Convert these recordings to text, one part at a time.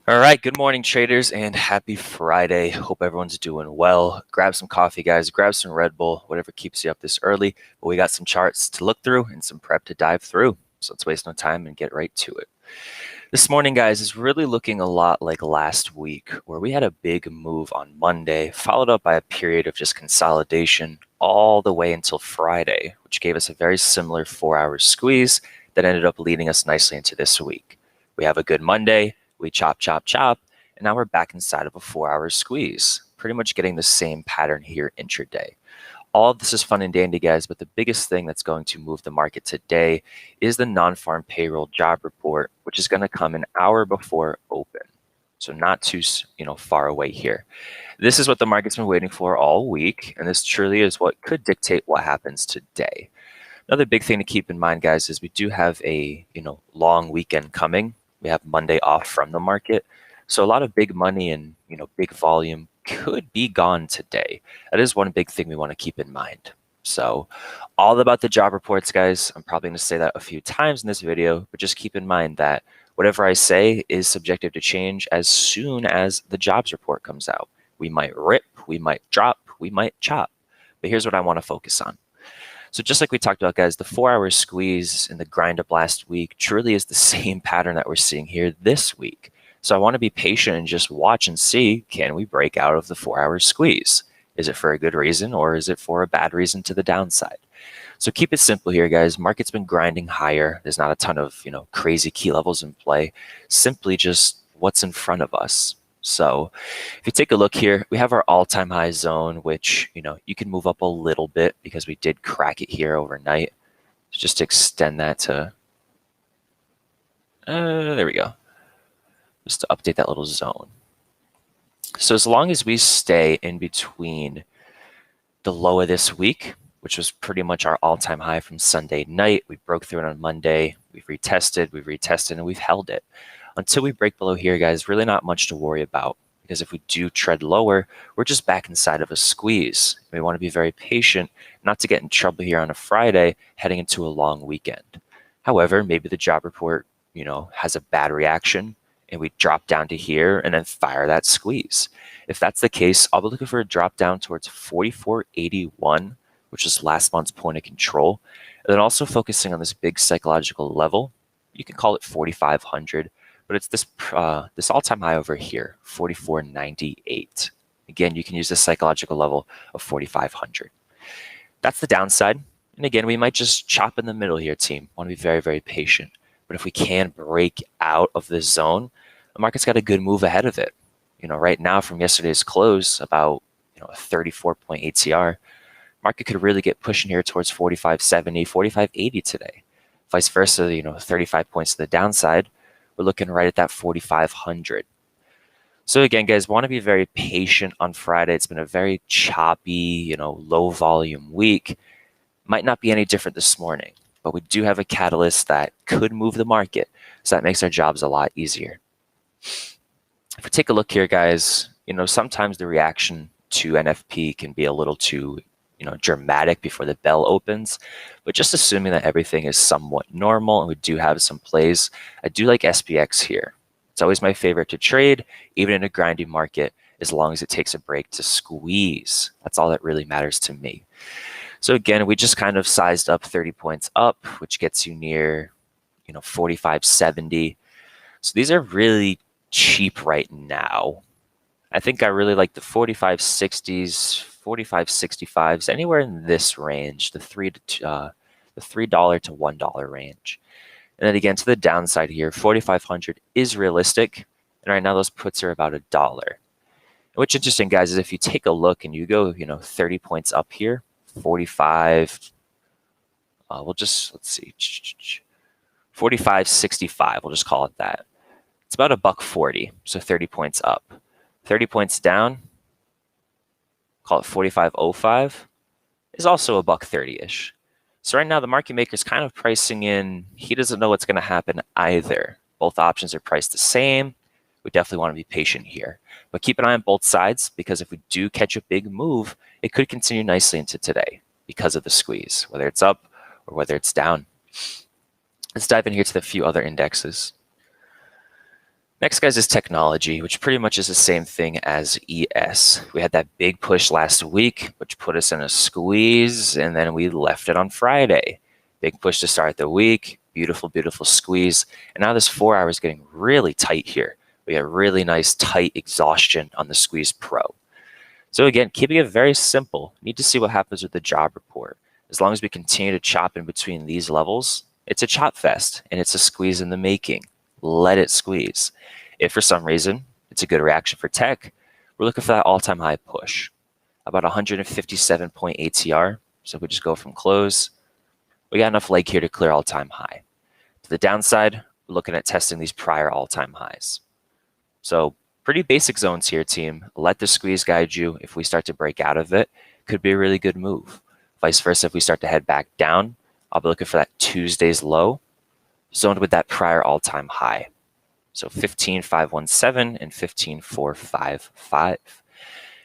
All right, good morning, traders, and happy Friday. Hope everyone's doing well. Grab some coffee, guys. Grab some Red Bull, whatever keeps you up this early. But we got some charts to look through and some prep to dive through. So let's waste no time and get right to it. This morning, guys, is really looking a lot like last week, where we had a big move on Monday, followed up by a period of just consolidation all the way until Friday, which gave us a very similar 4-hour squeeze that ended up leading us nicely into this week. We have a good Monday. We chop, chop, chop, and now we're back inside of a 4-hour squeeze, pretty much getting the same pattern here intraday. All of this is fun and dandy, guys, but the biggest thing that's going to move the market today is the non-farm payroll job report, which is going to come an hour before open. So not too far away here. This is what the market's been waiting for all week, and this truly is what could dictate what happens today. Another big thing to keep in mind, guys, is we do have a long weekend coming. We have Monday off from the market. So a lot of big money and big volume could be gone today. That is one big thing we want to keep in mind. So all about the job reports, guys. I'm probably going to say that a few times in this video, but just keep in mind that whatever I say is subjective to change as soon as the jobs report comes out. We might rip, we might drop, we might chop. But here's what I want to focus on. So just like we talked about, guys, the 4-hour squeeze and the grind up last week truly is the same pattern that we're seeing here this week. So I want to be patient and just watch and see, can we break out of the 4-hour squeeze? Is it for a good reason or is it for a bad reason to the downside? So keep it simple here, guys. Market's been grinding higher. There's not a ton of crazy key levels in play. Simply just what's in front of us. So if you take a look here, we have our all-time high zone, which, you can move up a little bit because we did crack it here overnight. So just to extend that to, there we go. Just to update that little zone. So as long as we stay in between the low of this week, which was pretty much our all-time high from Sunday night, we broke through it on Monday, we've retested, and we've held it. Until we break below here, guys, really not much to worry about, because if we do tread lower, we're just back inside of a squeeze. We want to be very patient, not to get in trouble here on a Friday heading into a long weekend. However, maybe the job report, has a bad reaction and we drop down to here and then fire that squeeze. If that's the case, I'll be looking for a drop down towards 44.81, which is last month's point of control. And then also focusing on this big psychological level. You can call it 4,500. But it's this all-time high over here, 44.98. Again, you can use this psychological level of 4,500. That's the downside. And again, we might just chop in the middle here, team. Want to be very, very patient. But if we can break out of this zone, the market's got a good move ahead of it. Right now from yesterday's close, about a 34-point ATR, market could really get pushing here towards 45.70, 45.80 today. Vice versa, 35 points to the downside. We're looking right at that 4,500. So again, guys, want to be very patient on Friday. It's been a very choppy, low volume week. Might not be any different this morning, but we do have a catalyst that could move the market. So that makes our jobs a lot easier. If we take a look here, guys, sometimes the reaction to NFP can be a little too dramatic before the bell opens, but just assuming that everything is somewhat normal and we do have some plays, I do like SPX here. It's always my favorite to trade, even in a grindy market, as long as it takes a break to squeeze. That's all that really matters to me. So again, we just kind of sized up 30 points up, which gets you near, 45.70. So these are really cheap right now. I think I really like the 45.60s, 45.65s, anywhere in this range, the $3 to $1 range. And then again, to the downside here, 4,500 is realistic. And right now those puts are about $1. What's interesting, guys, is if you take a look and you go, 30 points up here, 45, let's see, 45.65, we'll just call it that. It's about $1.40, so 30 points up. 30 points down, call it 45.05, is also $1.30-ish. So right now the market maker is kind of pricing in, he doesn't know what's going to happen either. Both options are priced the same. We definitely want to be patient here. But keep an eye on both sides, because if we do catch a big move, it could continue nicely into today because of the squeeze, whether it's up or whether it's down. Let's dive in here to the few other indexes. Next, guys, is technology, which pretty much is the same thing as ES. We had that big push last week, which put us in a squeeze, and then we left it on Friday. Big push to start the week, beautiful, beautiful squeeze. And now this 4 hour is getting really tight here. We got really nice tight exhaustion on the Squeeze Pro. So again, keeping it very simple, need to see what happens with the job report. As long as we continue to chop in between these levels, it's a chop fest and it's a squeeze in the making. Let it squeeze. If for some reason it's a good reaction for tech, we're looking for that all-time high push, about 157 point ATR. So if we just go from close, we got enough leg here to clear all-time high. To the downside, we're looking at testing these prior all-time highs. So pretty basic zones here, team. Let the squeeze guide you. If we start to break out of it, could be a really good move. Vice versa, if we start to head back down, I'll be looking for that Tuesday's low zoned with that prior all-time high. So 15,517 and 15,455.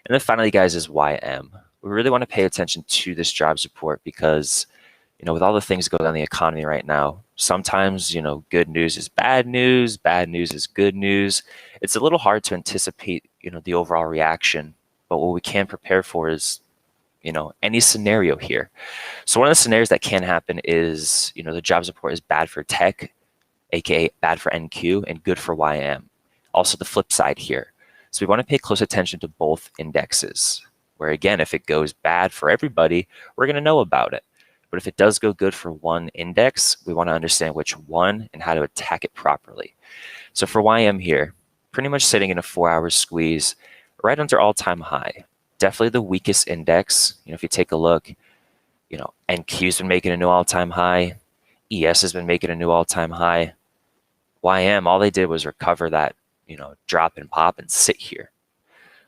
And then finally, guys, is YM. We really want to pay attention to this jobs report because, with all the things going on in the economy right now, sometimes, good news is bad news is good news. It's a little hard to anticipate, the overall reaction, but what we can prepare for is, any scenario here. So one of the scenarios that can happen is, the jobs report is bad for tech, aka bad for NQ, and good for YM. Also the flip side here. So we want to pay close attention to both indexes, where again, if it goes bad for everybody, we're going to know about it. But if it does go good for one index, we want to understand which one and how to attack it properly. So for YM here, pretty much sitting in a 4 hour squeeze right under all-time high. Definitely the weakest index. If you take a look, NQ's been making a new all-time high. ES has been making a new all-time high. YM, all they did was recover that, drop and pop and sit here.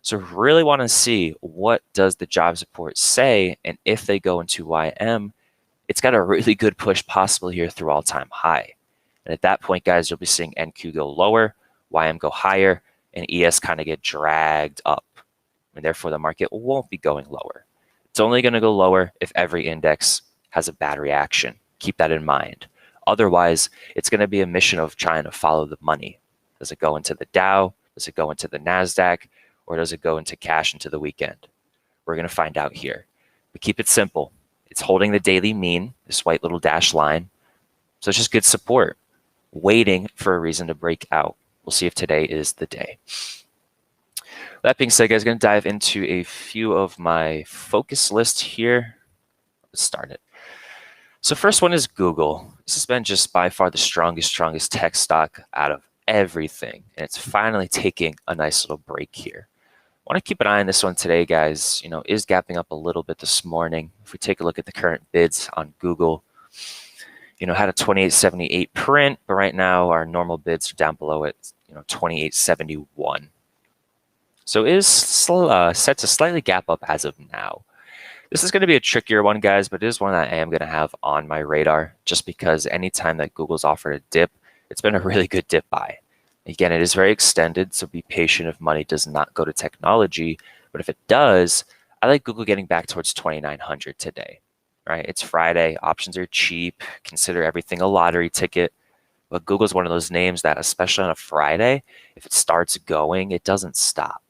So really want to see what does the jobs report say, and if they go into YM, it's got a really good push possible here through all-time high. And at that point, guys, you'll be seeing NQ go lower, YM go higher, and ES kind of get dragged up. And therefore, the market won't be going lower. It's only going to go lower if every index has a bad reaction. Keep that in mind. Otherwise, it's going to be a mission of trying to follow the money. Does it go into the Dow? Does it go into the NASDAQ? Or does it go into cash into the weekend? We're going to find out here. But keep it simple. It's holding the daily mean, this white little dashed line. So it's just good support, waiting for a reason to break out. We'll see if today is the day. That being said, guys, I'm going to dive into a few of my focus lists here. Let's start it. So first one is Google. This has been just by far the strongest tech stock out of everything. And it's finally taking a nice little break here. I want to keep an eye on this one today, guys. Is gapping up a little bit this morning. If we take a look at the current bids on Google, had a 28.78 print, but right now our normal bids are down below it, 28.71. So it is set to slightly gap up as of now. This is going to be a trickier one, guys, but it is one that I am going to have on my radar just because anytime that Google's offered a dip, it's been a really good dip buy. Again, it is very extended, so be patient if money does not go to technology. But if it does, I like Google getting back towards 2,900 today, right? It's Friday. Options are cheap. Consider everything a lottery ticket. But Google's one of those names that, especially on a Friday, if it starts going, it doesn't stop.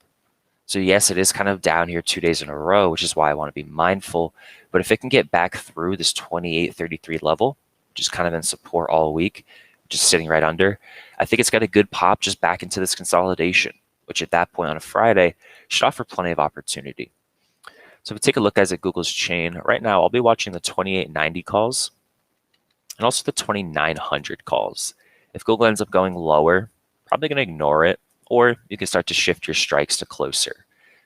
So yes, it is kind of down here 2 days in a row, which is why I want to be mindful. But if it can get back through this 28.33 level, which is kind of in support all week, just sitting right under, I think it's got a good pop just back into this consolidation, which at that point on a Friday should offer plenty of opportunity. So if we take a look, guys, at Google's chain, right now I'll be watching the 2890 calls and also the 2900 calls. If Google ends up going lower, probably going to ignore it, or you can start to shift your strikes to closer.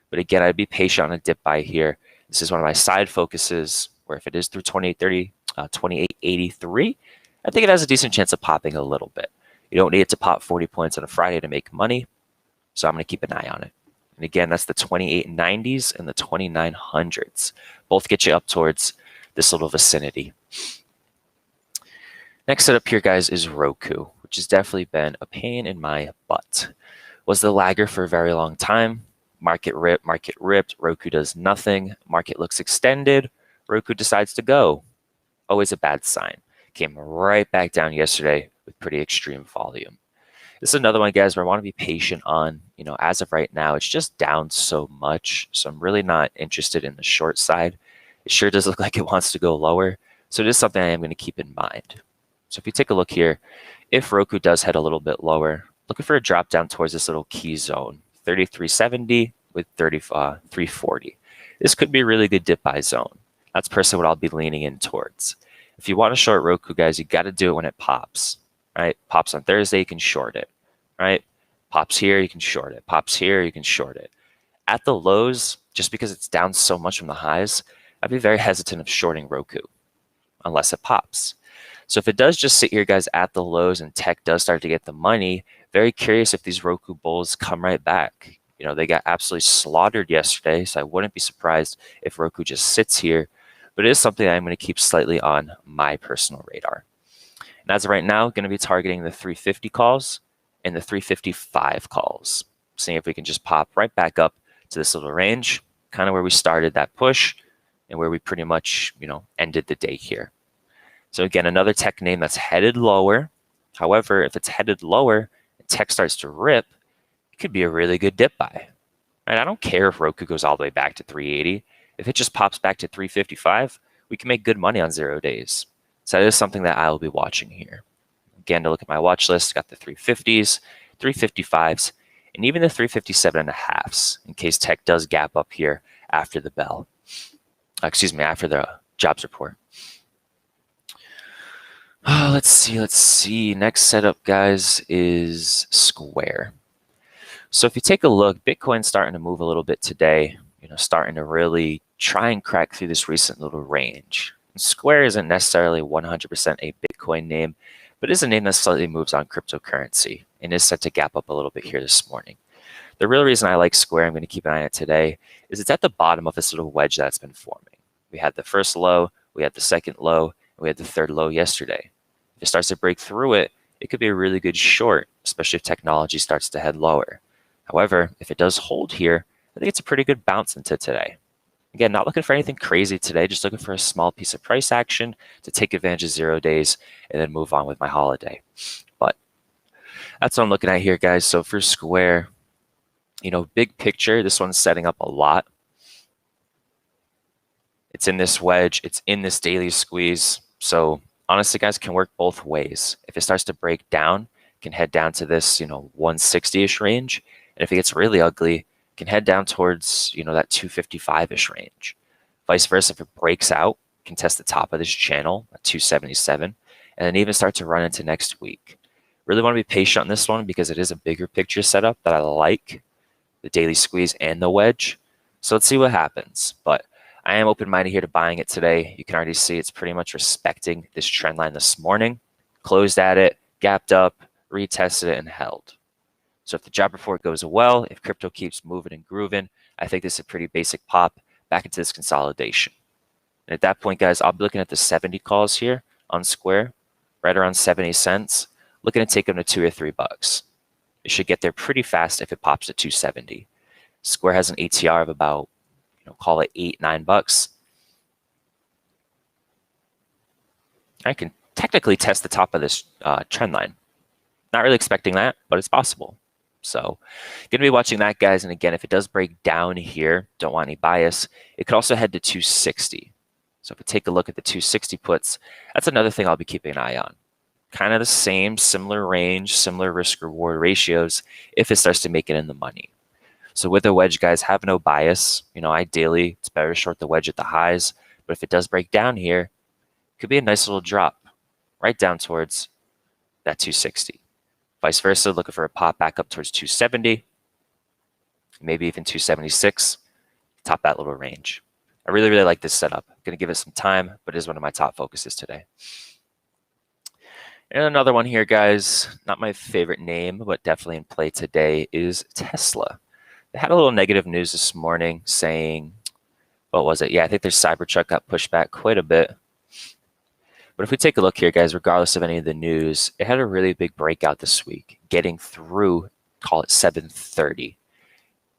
But again, I'd be patient on a dip buy here. This is one of my side focuses, where if it is through 2830, 2883, I think it has a decent chance of popping a little bit. You don't need it to pop 40 points on a Friday to make money, so I'm going to keep an eye on it. And again, that's the 2890s and the 2900s. Both get you up towards this little vicinity. Next setup here, guys, is Roku, which has definitely been a pain in my butt. Was the lagger for a very long time. Market ripped, Roku does nothing. Market looks extended, Roku decides to go. Always a bad sign. Came right back down yesterday with pretty extreme volume. This is another one, guys, where I want to be patient on. As of right now, it's just down so much. So I'm really not interested in the short side. It sure does look like it wants to go lower. So it is something I am going to keep in mind. So if you take a look here, if Roku does head a little bit lower, looking for a drop down towards this little key zone, 3370 with 340. This could be a really good dip buy zone. That's personally what I'll be leaning in towards. If you want to short Roku, guys, you got to do it when it pops, right? Pops on Thursday, you can short it, right? Pops here, you can short it. Pops here, you can short it. At the lows, just because it's down so much from the highs, I'd be very hesitant of shorting Roku unless it pops. So if it does just sit here, guys, at the lows and tech does start to get the money, very curious if these Roku bulls come right back. They got absolutely slaughtered yesterday, so I wouldn't be surprised if Roku just sits here. But it is something I'm going to keep slightly on my personal radar. And as of right now, going to be targeting the 350 calls and the 355 calls. Seeing if we can just pop right back up to this little range, kind of where we started that push and where we pretty much, ended the day here. So again, another tech name that's headed lower. However, if it's headed lower and tech starts to rip, it could be a really good dip buy. Right? I don't care if Roku goes all the way back to 380. If it just pops back to 355, we can make good money on 0 days. So that is something that I will be watching here. Again, to look at my watch list, got the 350s, 355s, and even the 357.5s in case tech does gap up here after the bell. After the jobs report. Let's see. Next setup, guys, is Square. So if you take a look, Bitcoin's starting to move a little bit today, starting to really try and crack through this recent little range. And Square isn't necessarily 100% a Bitcoin name, but is a name that slightly moves on cryptocurrency and is set to gap up a little bit here this morning. The real reason I like Square, I'm going to keep an eye on it today, is it's at the bottom of this little wedge that's been forming. We had the first low, we had the second low, and we had the third low yesterday. If it starts to break through it, it could be a really good short, especially if technology starts to head lower. However, if it does hold here, I think it's a pretty good bounce into today. Again, not looking for anything crazy today, just looking for a small piece of price action to take advantage of 0 days and then move on with my holiday. But that's what I'm looking at here, guys. So for Square, big picture, this one's setting up a lot. It's in this wedge. It's in this daily squeeze. So honestly, guys, can work both ways. If it starts to break down, can head down to this, 160-ish range. And if it gets really ugly, can head down towards, that 255-ish range. Vice versa, if it breaks out, can test the top of this channel at 277, and then even start to run into next week. Really want to be patient on this one because it is a bigger picture setup that I like, the daily squeeze and the wedge. So let's see what happens. But I am open-minded here to buying it today. You can already see it's pretty much respecting this trend line this morning. Closed at it, gapped up, retested it, and held. So if the job report goes well, if crypto keeps moving and grooving, I think this is a pretty basic pop back into this consolidation. And at that point, guys, I'll be looking at the 70 calls here on Square, right around 70 cents, looking to take them to $2 or $3. It should get there pretty fast if it pops to 270. Square has an ATR of about, call it $8-9. I can technically test the top of this trend line. Not really expecting that, but it's possible. So going to be watching that, guys. And again, if it does break down here, don't want any bias, it could also head to 260. So if we take a look at the 260 puts, that's another thing I'll be keeping an eye on. Kind of the same, similar range, similar risk reward ratios if it starts to make it in the money. So with the wedge, guys, have no bias. Ideally, it's better to short the wedge at the highs. But if it does break down here, it could be a nice little drop right down towards that 260. Vice versa, looking for a pop back up towards 270, maybe even 276, top that little range. I really, really like this setup. I'm going to give it some time, but it is one of my top focuses today. And another one here, guys, not my favorite name, but definitely in play today, is Tesla. They had a little negative news this morning saying, what was it? Yeah, I think their Cybertruck got pushed back quite a bit. But if we take a look here, guys, regardless of any of the news, it had a really big breakout this week, getting through, call it 730.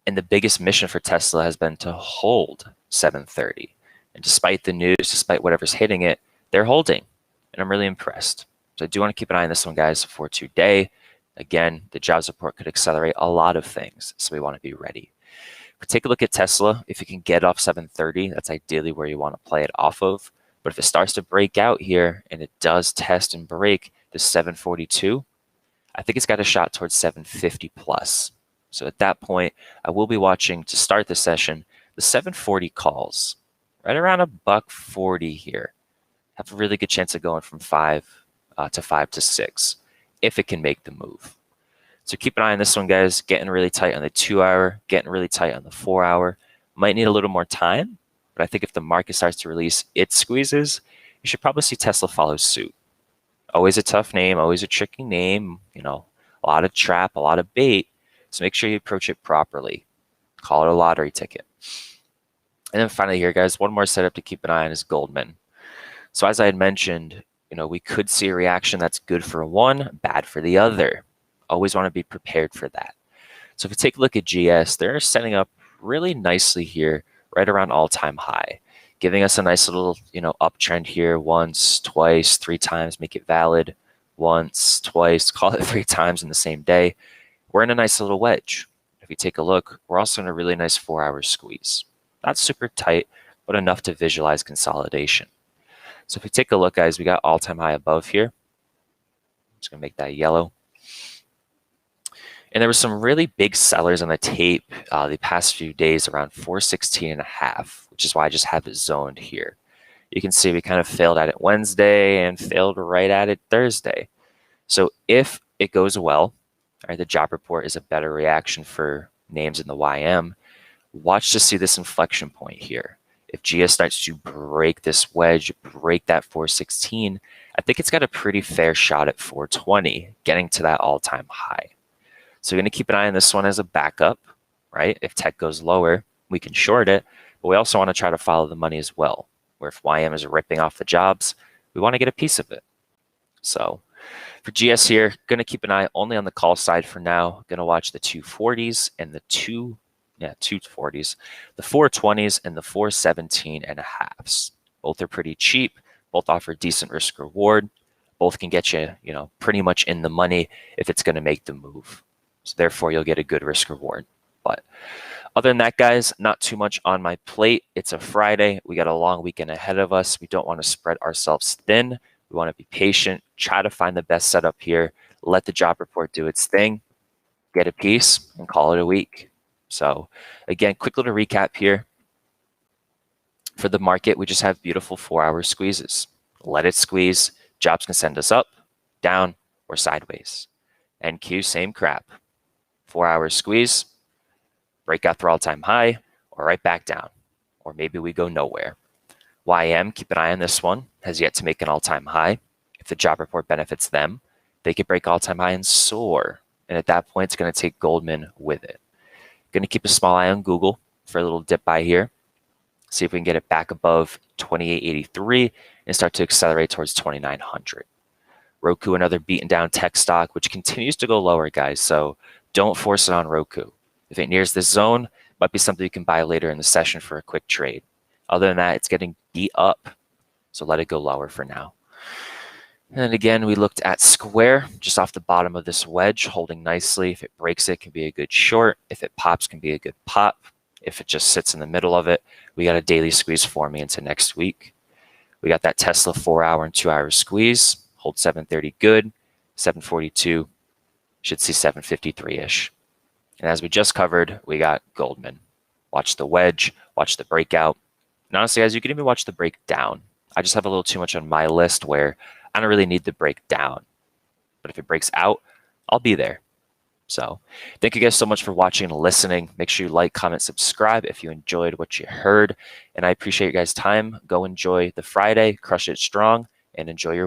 And the biggest mission for Tesla has been to hold 730. And despite the news, despite whatever's hitting it, they're holding. And I'm really impressed. So I do want to keep an eye on this one, guys, for today. Again, the jobs report could accelerate a lot of things, so we want to be ready. If we take a look at Tesla, if you can get off 730, that's ideally where you want to play it off of. But if it starts to break out here and it does test and break the 742, I think it's got a shot towards 750 plus. So at that point, I will be watching to start the session the 740 calls, right around $1.40 here. Have a really good chance of going from 5 to 6 if it can make the move. So keep an eye on this one, guys. Getting really tight on the 2 hour, getting really tight on the 4 hour. Might need a little more time, but I think if the market starts to release its squeezes, you should probably see Tesla follow suit. Always a tough name, always a tricky name, you know, a lot of trap, a lot of bait. So make sure you approach it properly. Call it a lottery ticket. And then finally here, guys, one more setup to keep an eye on is Goldman. So as I had mentioned, you know, we could see a reaction that's good for one, bad for the other. Always want to be prepared for that. So if you take a look at GS, they're setting up really nicely here, right around all-time high, giving us a nice little, you know, uptrend here once, twice, 3 times, make it valid. Once, twice, call it 3 times in the same day. We're in a nice little wedge. If you take a look, we're also in a really nice 4-hour squeeze. Not super tight, but enough to visualize consolidation. So if we take a look, guys, we got all-time high above here. I'm just going to make that yellow. And there were some really big sellers on the tape the past few days around 416.5, which is why I just have it zoned here. You can see we kind of failed at it Wednesday and failed right at it Thursday. So if it goes well, right, the job report is a better reaction for names in the YM, watch to see this inflection point here. If GS starts to break this wedge, break that 416, I think it's got a pretty fair shot at 420, getting to that all-time high. So you're going to keep an eye on this one as a backup, right? If tech goes lower, we can short it, but we also want to try to follow the money as well, where if YM is ripping off the jobs, we want to get a piece of it. So for GS here, going to keep an eye only on the call side for now. Going to watch the 240s and the 240s, the 420s and the 417.5s. Both are pretty cheap. Both offer decent risk reward. Both can get you, you know, pretty much in the money if it's going to make the move. So therefore, you'll get a good risk reward. But other than that, guys, not too much on my plate. It's a Friday. We got a long weekend ahead of us. We don't want to spread ourselves thin. We want to be patient, try to find the best setup here, let the job report do its thing, get a piece, and call it a week. So again, quick little recap here. For the market, we just have beautiful 4-hour squeezes. Let it squeeze. Jobs can send us up, down, or sideways. NQ, same crap. 4-hour squeeze, break out their all-time high, or right back down. Or maybe we go nowhere. YM, keep an eye on this one, has yet to make an all-time high. If the job report benefits them, they could break all-time high and soar. And at that point, it's going to take Goldman with it. Going to keep a small eye on Google for a little dip by here. See if we can get it back above 2883 and start to accelerate towards 2900. ROKU, another beaten down tech stock, which continues to go lower, guys. So don't force it on ROKU. If it nears this zone, it might be something you can buy later in the session for a quick trade. Other than that, it's getting beat up. So let it go lower for now. And then again, we looked at Square just off the bottom of this wedge, holding nicely. If it breaks, it can be a good short. If it pops, can be a good pop. If it just sits in the middle of it, we got a daily squeeze forming into next week. We got that Tesla 4-hour and 2-hour squeeze. Hold 730 good, 742, should see 753-ish. And as we just covered, we got Goldman. Watch the wedge, watch the breakout. And honestly, guys, you can even watch the breakdown. I just have a little too much on my list where I don't really need the breakdown. But if it breaks out, I'll be there. So thank you guys so much for watching and listening. Make sure you like, comment, subscribe if you enjoyed what you heard. And I appreciate you guys' time. Go enjoy the Friday, crush it strong, and enjoy your week.